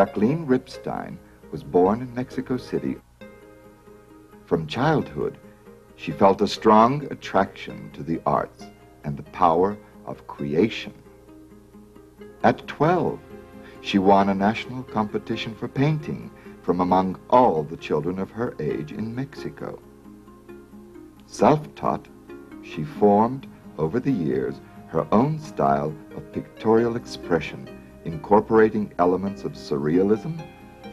Jacqueline Ripstein was born in Mexico City. From childhood, she felt a strong attraction to the arts and the power of creation. At 12, she won a national competition for painting from among all the children of her age in Mexico. Self-taught, she formed, over the years, her own style of pictorial expression, incorporating elements of surrealism,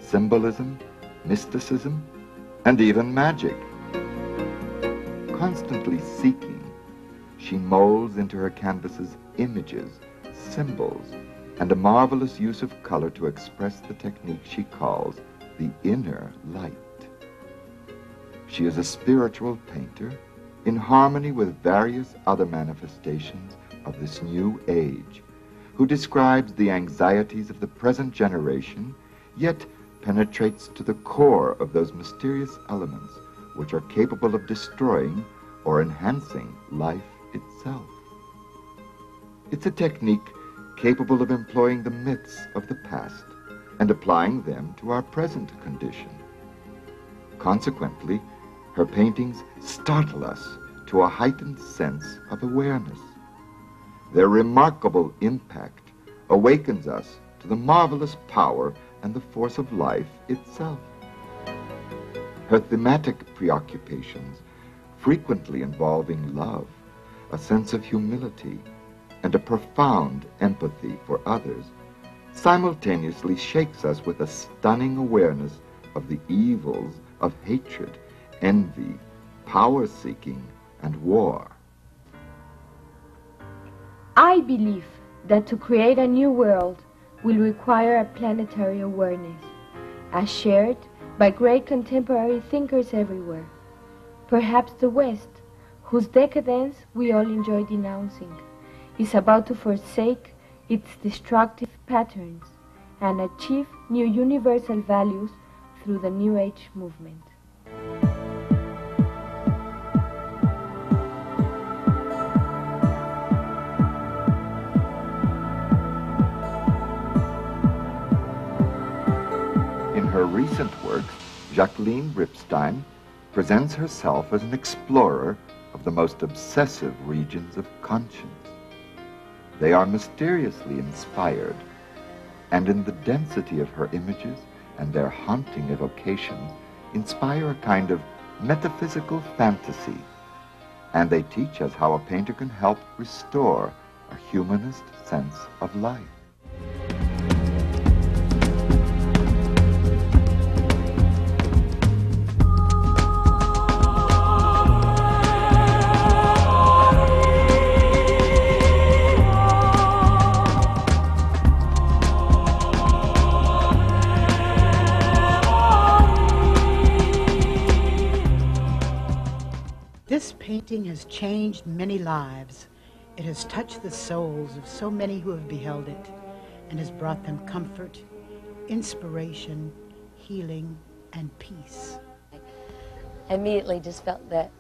symbolism, mysticism, and even magic. Constantly seeking, she molds into her canvases images, symbols, and a marvelous use of color to express the technique she calls the inner light. She is a spiritual painter in harmony with various other manifestations of this new age, who describes the anxieties of the present generation, yet penetrates to the core of those mysterious elements which are capable of destroying or enhancing life itself. It's a technique capable of employing the myths of the past and applying them to our present condition. Consequently, her paintings startle us to a heightened sense of awareness. Their remarkable impact awakens us to the marvelous power and the force of life itself. Her thematic preoccupations, frequently involving love, a sense of humility, and a profound empathy for others, simultaneously shakes us with a stunning awareness of the evils of hatred, envy, power-seeking, and war. I believe that to create a new world will require a planetary awareness, as shared by great contemporary thinkers everywhere. Perhaps the West, whose decadence we all enjoy denouncing, is about to forsake its destructive patterns and achieve new universal values through the New Age movement. In her recent works, Jacqueline Ripstein presents herself as an explorer of the most obsessive regions of conscience. They are mysteriously inspired, and in the density of her images and their haunting evocations inspire a kind of metaphysical fantasy, and they teach us how a painter can help restore a humanist sense of life. This painting has changed many lives. It has touched the souls of so many who have beheld it and has brought them comfort, inspiration, healing, and peace. I immediately just felt that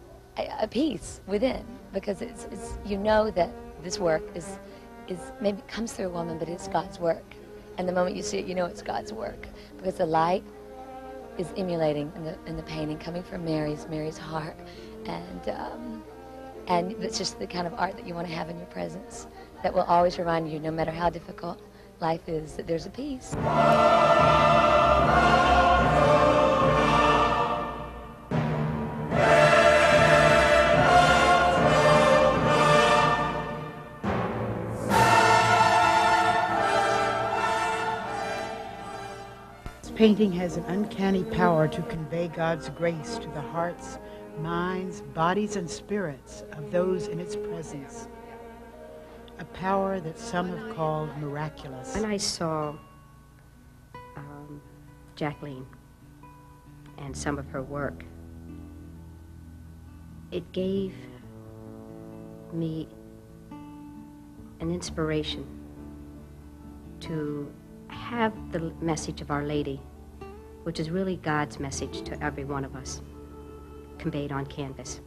a peace within, because it's you know that this work is maybe it comes through a woman, but it's God's work. And the moment you see it, you know it's God's work, because the light is emulating in the painting, coming from Mary's heart. And it's just the kind of art that you want to have in your presence, that will always remind you, no matter how difficult life is, that there's a peace. This painting has an uncanny power to convey God's grace to the hearts, minds, bodies, and spirits of those in its presence. A power that some have called miraculous. When I saw Jacqueline and some of her work, it gave me an inspiration to have the message of Our Lady, which is really God's message to every one of us, conveyed on canvas.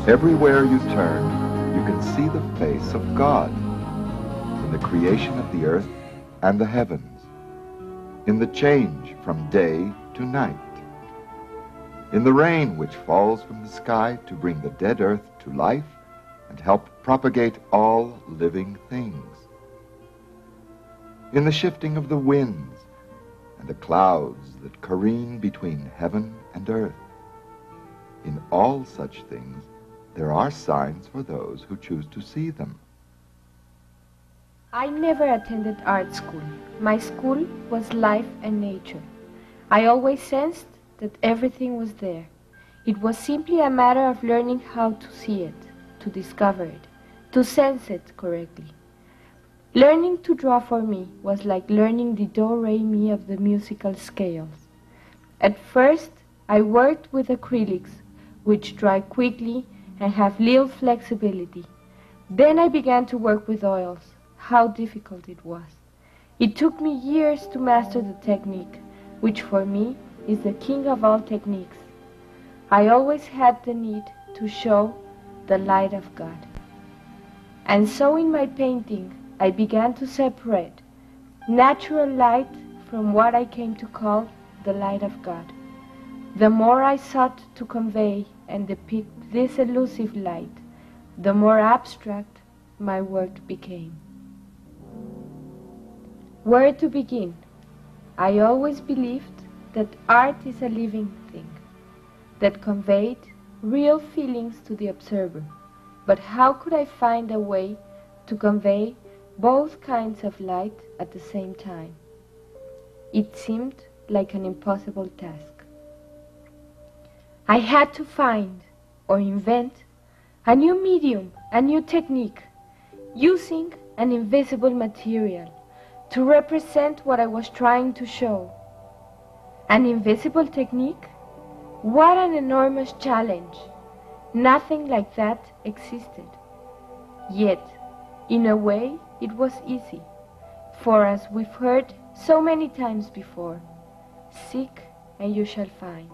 Everywhere you turn, you can see the face of God in the creation of the earth and the heavens, in the change from day to night, in the rain which falls from the sky to bring the dead earth to life and help propagate all living things, in the shifting of the winds and the clouds that careen between heaven and earth. In all such things, there are signs for those who choose to see them. I never attended art school. My school was life and nature. I always sensed that everything was there. It was simply a matter of learning how to see it, to discover it, to sense it correctly. Learning to draw for me was like learning the do-re-mi of the musical scales. At first, I worked with acrylics, which dry quickly and have little flexibility. Then I began to work with oils. How difficult it was. It took me years to master the technique, which for me is the king of all techniques. I always had the need to show the light of God. And so in my painting, I began to separate natural light from what I came to call the light of God. The more I sought to convey and depict this elusive light, the more abstract my work became. Where to begin? I always believed that art is a living thing, that conveyed real feelings to the observer. But how could I find a way to convey both kinds of light at the same time? It seemed like an impossible task. I had to find or invent a new medium, a new technique, using an invisible material to represent what I was trying to show. An invisible technique? What an enormous challenge! Nothing like that existed. Yet, in a way, it was easy, for as we've heard so many times before, seek and you shall find.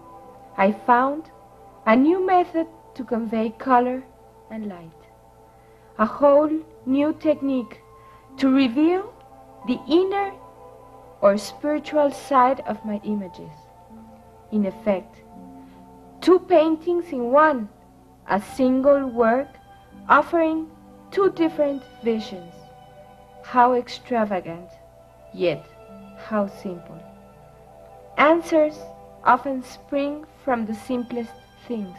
I found a new method to convey color and light, a whole new technique to reveal the inner or spiritual side of my images. In effect, two paintings in one, a single work offering two different visions. How extravagant, yet how simple. Answers often spring from the simplest things.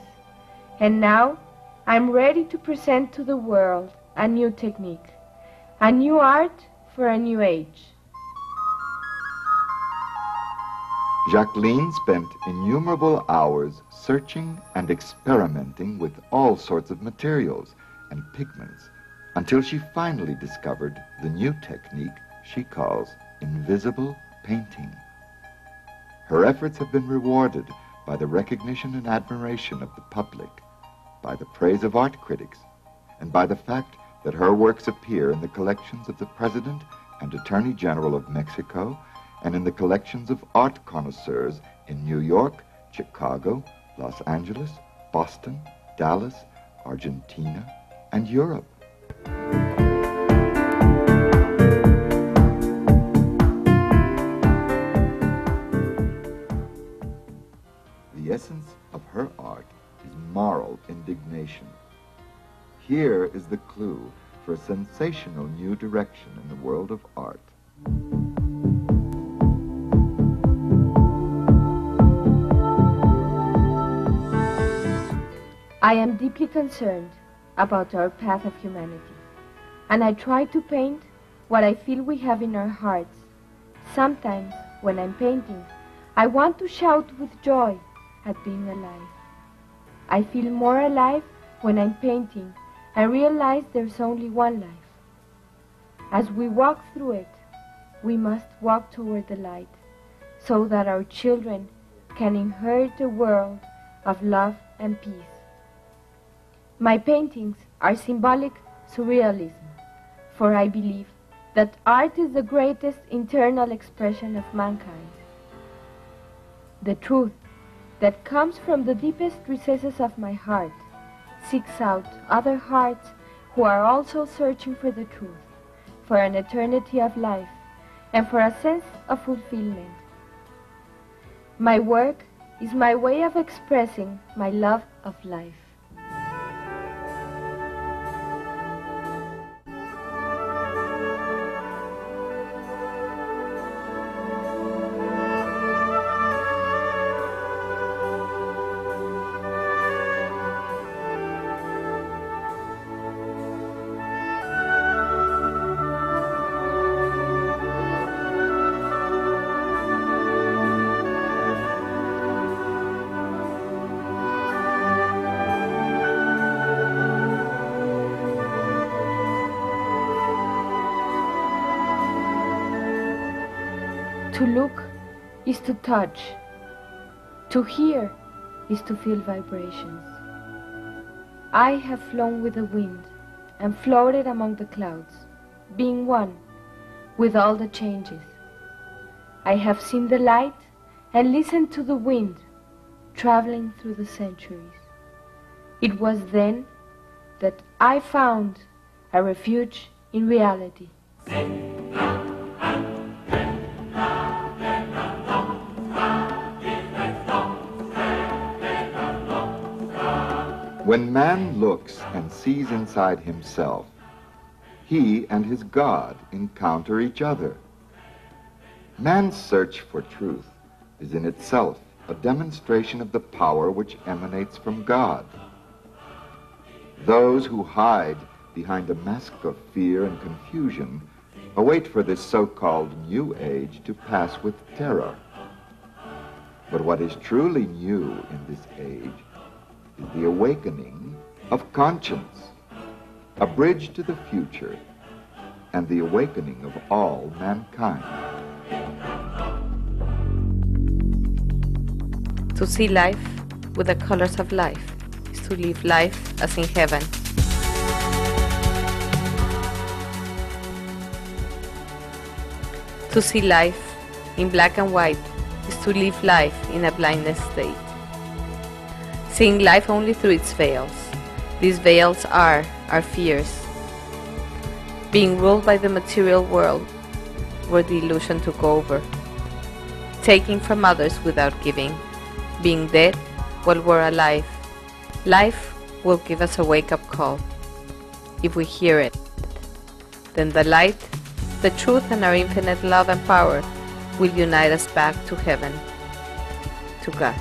And now I'm ready to present to the world a new technique, a new art for a new age. Jacqueline spent innumerable hours searching and experimenting with all sorts of materials and pigments until she finally discovered the new technique she calls invisible painting. Her efforts have been rewarded by the recognition and admiration of the public, by the praise of art critics, and by the fact that her works appear in the collections of the President and Attorney General of Mexico and in the collections of art connoisseurs in New York, Chicago, Los Angeles, Boston, Dallas, Argentina, and Europe. The essence of her art is moral indignation. Here is the clue for a sensational new direction in the world of art. I am deeply concerned about our path of humanity, and I try to paint what I feel we have in our hearts. Sometimes, when I'm painting, I want to shout with joy at being alive. I feel more alive when I'm painting and realize there's only one life. As we walk through it, we must walk toward the light, so that our children can inherit a world of love and peace. My paintings are symbolic surrealism, for I believe that art is the greatest internal expression of mankind. The truth that comes from the deepest recesses of my heart seeks out other hearts who are also searching for the truth, for an eternity of life, and for a sense of fulfillment. My work is my way of expressing my love of life. To look is to touch. To hear is to feel vibrations. I have flown with the wind and floated among the clouds, being one with all the changes. I have seen the light and listened to the wind traveling through the centuries. It was then that I found a refuge in reality. When man looks and sees inside himself, he and his God encounter each other. Man's search for truth is in itself a demonstration of the power which emanates from God. Those who hide behind a mask of fear and confusion await for this so-called new age to pass with terror. But what is truly new in this age is the awakening of conscience, a bridge to the future, and the awakening of all mankind. To see life with the colors of life is to live life as in heaven. To see life in black and white is to live life in a blindness state. Seeing life only through its veils. These veils are our fears. Being ruled by the material world, where the illusion took over. Taking from others without giving. Being dead while we're alive. Life will give us a wake-up call. If we hear it, then the light, the truth, and our infinite love and power will unite us back to heaven, to God.